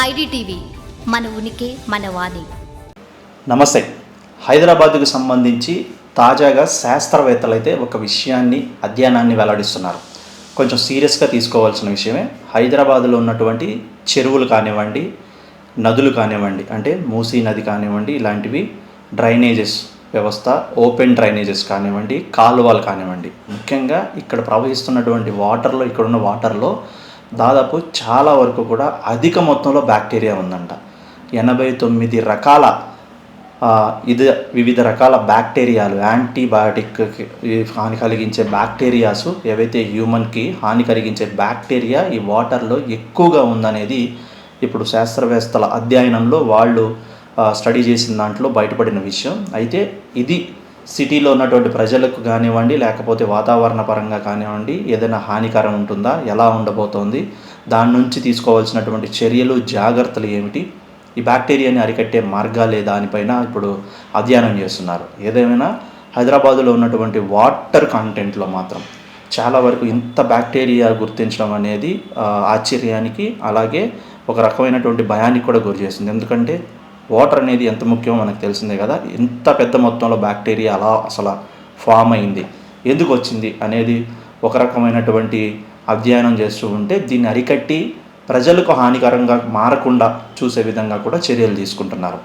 IDTV మన ఉనికి మన వాణి. నమస్తే. హైదరాబాద్కు సంబంధించి తాజాగా శాస్త్రవేత్తలు అయితే ఒక అధ్యయనాన్ని వెల్లడిస్తున్నారు. కొంచెం సీరియస్గా తీసుకోవాల్సిన విషయమే. హైదరాబాద్లో ఉన్నటువంటి చెరువులు కానివ్వండి, నదులు కానివ్వండి, అంటే మూసీ నది కానివ్వండి, ఇలాంటివి డ్రైనేజెస్ వ్యవస్థ, ఓపెన్ డ్రైనేజెస్ కానివ్వండి, కాలువలు కానివ్వండి, ముఖ్యంగా ఇక్కడ ప్రవహిస్తున్నటువంటి వాటర్లో, ఇక్కడున్న వాటర్లో దాదాపు చాలా వరకు కూడా అధిక మొత్తంలో బ్యాక్టీరియా ఉందంట. 89 రకాల వివిధ రకాల బ్యాక్టీరియాలు, యాంటీబయాటిక్ హాని కలిగించే బ్యాక్టీరియాస్, ఏవైతే హ్యూమన్కి హాని కలిగించే బ్యాక్టీరియా ఈ వాటర్లో ఎక్కువగా ఉందనేది ఇప్పుడు శాస్త్రవేత్తల అధ్యయనంలో వాళ్ళు స్టడీ చేసిన దాంట్లో బయటపడిన విషయం. అయితే ఇది సిటీలో ఉన్నటువంటి ప్రజలకు కానివ్వండి, లేకపోతే వాతావరణ పరంగా కానివ్వండి, ఏదైనా హానికరం ఉంటుందా, ఎలా ఉండబోతోంది, దాని నుంచి తీసుకోవాల్సినటువంటి చర్యలు, జాగ్రత్తలు ఏమిటి, ఈ బ్యాక్టీరియాని అరికట్టే మార్గాలే, దానిపైన ఇప్పుడు అధ్యయనం చేస్తున్నారు. ఏదేమైనా హైదరాబాదులో ఉన్నటువంటి వాటర్ కంటెంట్లో మాత్రం చాలా వరకు ఇంత బ్యాక్టీరియా గుర్తించడం అనేది ఆశ్చర్యానికి, అలాగే ఒక రకమైనటువంటి భయానికి కూడా గురి చేస్తుంది. ఎందుకంటే వాటర్ అనేది ఎంత ముఖ్యమో మనకు తెలిసిందే కదా. ఇంత పెద్ద మొత్తంలో బ్యాక్టీరియా అలా అసలు ఫామ్ అయింది, ఎందుకు వచ్చింది అనేది ఒక రకమైనటువంటి అధ్యయనం చేస్తూ ఉంటే దీన్ని అరికట్టి ప్రజలకు హానికరంగా మారకుండా చూసే విధంగా కూడా చర్యలు తీసుకుంటున్నారు.